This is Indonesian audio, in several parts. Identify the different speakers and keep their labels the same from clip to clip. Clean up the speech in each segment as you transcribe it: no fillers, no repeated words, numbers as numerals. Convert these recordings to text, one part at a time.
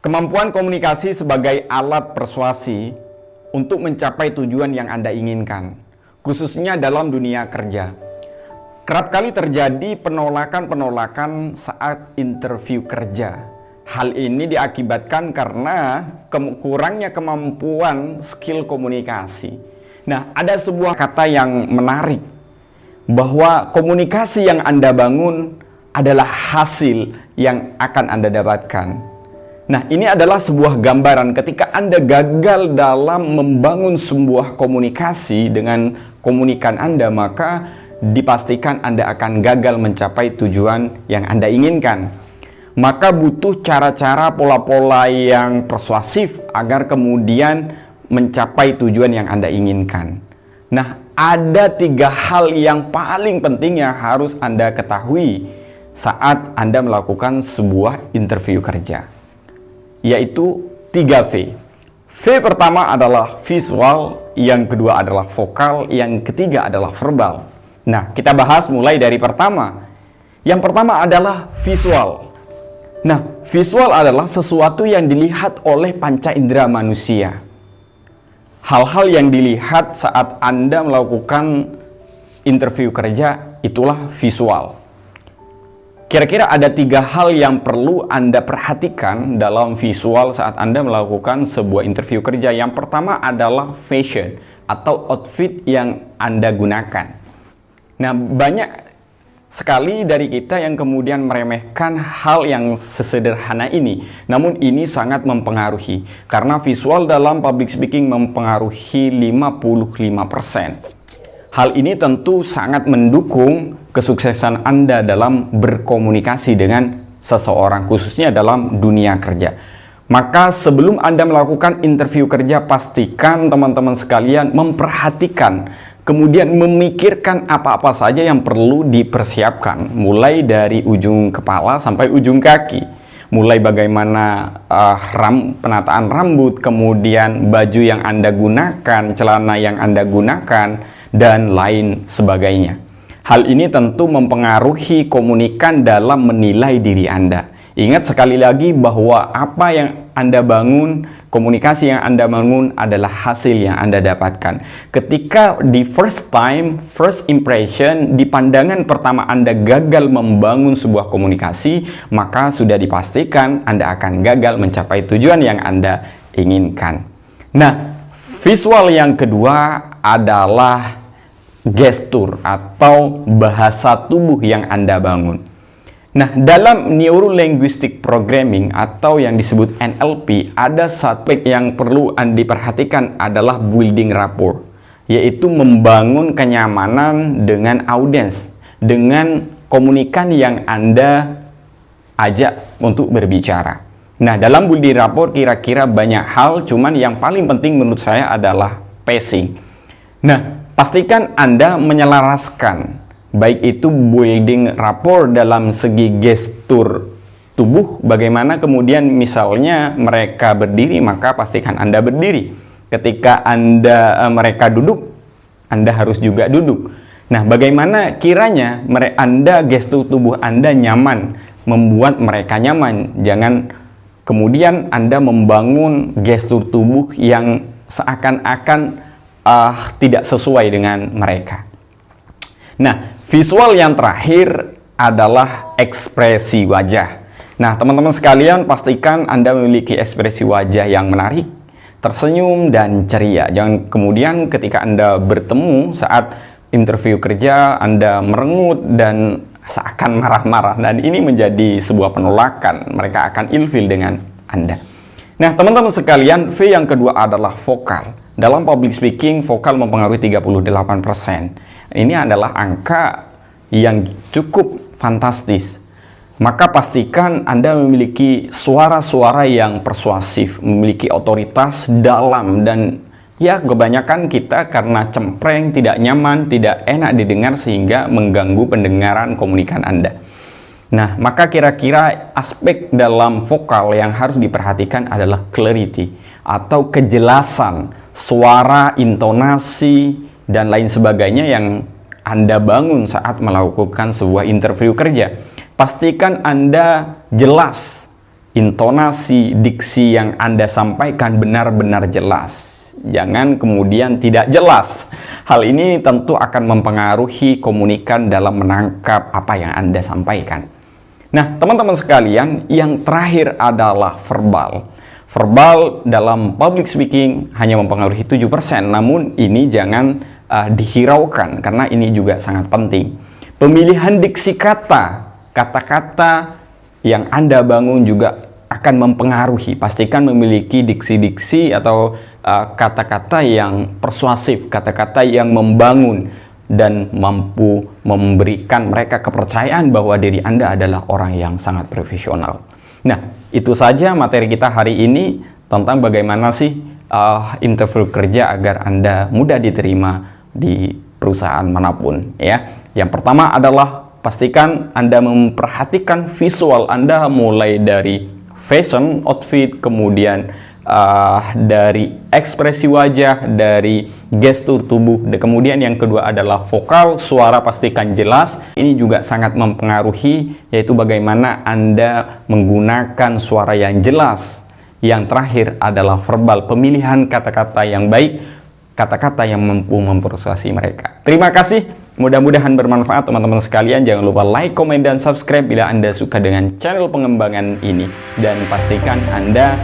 Speaker 1: Kemampuan komunikasi sebagai alat persuasi untuk mencapai tujuan yang Anda inginkan, khususnya dalam dunia kerja. Kerap kali terjadi penolakan-penolakan saat interview kerja. Hal ini diakibatkan karena kurangnya kemampuan skill komunikasi. Nah, ada sebuah kata yang menarik, bahwa komunikasi yang Anda bangun adalah hasil yang akan Anda dapatkan. Nah, ini adalah sebuah gambaran ketika Anda gagal dalam membangun sebuah komunikasi dengan komunikan Anda, maka dipastikan Anda akan gagal mencapai tujuan yang Anda inginkan. Maka butuh cara-cara, pola-pola yang persuasif agar kemudian mencapai tujuan yang Anda inginkan. Nah, ada 3 hal yang paling penting yang harus Anda ketahui saat Anda melakukan sebuah interview kerja, yaitu 3V. V pertama adalah visual, yang kedua adalah vokal, yang ketiga adalah verbal. Nah, kita bahas mulai dari pertama. Yang pertama adalah visual. Nah, visual adalah sesuatu yang dilihat oleh panca indera manusia. Hal-hal yang dilihat saat Anda melakukan interview kerja, itulah visual. Kira-kira ada 3 hal yang perlu Anda perhatikan dalam visual saat Anda melakukan sebuah interview kerja. Yang pertama adalah fashion atau outfit yang Anda gunakan. Nah, banyak sekali dari kita yang kemudian meremehkan hal yang sesederhana ini. Namun ini sangat mempengaruhi, karena visual dalam public speaking mempengaruhi 55%. Hal ini tentu sangat mendukung kesuksesan Anda dalam berkomunikasi dengan seseorang, khususnya dalam dunia kerja. Maka sebelum Anda melakukan interview kerja, pastikan teman-teman sekalian memperhatikan, kemudian memikirkan apa-apa saja yang perlu dipersiapkan, mulai dari ujung kepala sampai ujung kaki. Mulai bagaimana penataan rambut, kemudian baju yang Anda gunakan, celana yang Anda gunakan, dan lain sebagainya. Hal ini tentu mempengaruhi komunikan dalam menilai diri Anda. Ingat sekali lagi bahwa apa yang Anda bangun, komunikasi yang Anda bangun adalah hasil yang Anda dapatkan. Ketika di first time, first impression, di pandangan pertama Anda gagal membangun sebuah komunikasi, maka sudah dipastikan Anda akan gagal mencapai tujuan yang Anda inginkan. Nah, visual yang kedua adalah gestur atau bahasa tubuh yang Anda bangun. Nah, dalam Neuro Linguistic Programming atau yang disebut NLP, ada satu yang perlu Anda diperhatikan adalah building rapport, yaitu membangun kenyamanan dengan audiens, dengan komunikan yang Anda ajak untuk berbicara. Nah, dalam building rapport kira-kira banyak hal, cuman yang paling penting menurut saya adalah pacing. Nah, pastikan Anda menyelaraskan, baik itu building rapport dalam segi gestur tubuh, bagaimana kemudian misalnya mereka berdiri, maka pastikan Anda berdiri. Ketika mereka duduk, Anda harus juga duduk. Nah, bagaimana kiranya Anda gestur tubuh Anda nyaman, membuat mereka nyaman. Jangan kemudian Anda membangun gestur tubuh yang seakan-akan tidak sesuai dengan mereka. Nah, visual yang terakhir adalah ekspresi wajah. Nah, teman-teman sekalian, pastikan Anda memiliki ekspresi wajah yang menarik, tersenyum, dan ceria. Jangan kemudian ketika Anda bertemu saat interview kerja, Anda merengut dan seakan marah-marah, dan ini menjadi sebuah penolakan. Mereka akan ilfil dengan Anda. Nah, teman-teman sekalian, V yang kedua adalah vokal. Dalam public speaking, vokal mempengaruhi 38%. Ini adalah angka yang cukup fantastis. Maka pastikan Anda memiliki suara-suara yang persuasif, memiliki otoritas dalam, dan ya kebanyakan kita karena cempreng, tidak nyaman, tidak enak didengar sehingga mengganggu pendengaran komunikan Anda. Nah, maka kira-kira aspek dalam vokal yang harus diperhatikan adalah clarity atau kejelasan suara, intonasi, dan lain sebagainya yang Anda bangun saat melakukan sebuah interview kerja. Pastikan Anda jelas intonasi, diksi yang Anda sampaikan benar-benar jelas. Jangan kemudian tidak jelas. Hal ini tentu akan mempengaruhi komunikan dalam menangkap apa yang Anda sampaikan. Nah, teman-teman sekalian, yang terakhir adalah verbal. Verbal dalam public speaking hanya mempengaruhi 7%, namun ini jangan dihiraukan karena ini juga sangat penting. Pemilihan diksi kata-kata yang Anda bangun juga akan mempengaruhi. Pastikan memiliki diksi-diksi atau kata-kata yang persuasif, kata-kata yang membangun dan mampu memberikan mereka kepercayaan bahwa diri Anda adalah orang yang sangat profesional. Nah, itu saja materi kita hari ini tentang bagaimana sih interview kerja agar Anda mudah diterima di perusahaan manapun, ya. Yang pertama adalah pastikan Anda memperhatikan visual Anda, mulai dari fashion, outfit, kemudian dari ekspresi wajah, dari gestur tubuh. Dan kemudian yang kedua adalah vokal, suara pastikan jelas. Ini juga sangat mempengaruhi, yaitu bagaimana Anda menggunakan suara yang jelas. Yang terakhir adalah verbal, pemilihan kata-kata yang baik, kata-kata yang mampu mempersuasi mereka. Terima kasih. Mudah-mudahan bermanfaat teman-teman sekalian. Jangan lupa like, komen, dan subscribe bila Anda suka dengan channel pengembangan ini. Dan pastikan Anda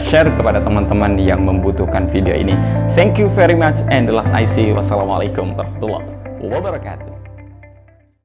Speaker 1: share kepada teman-teman yang membutuhkan video ini. Thank you very much and the last I see you. Wassalamualaikum warahmatullahi wabarakatuh.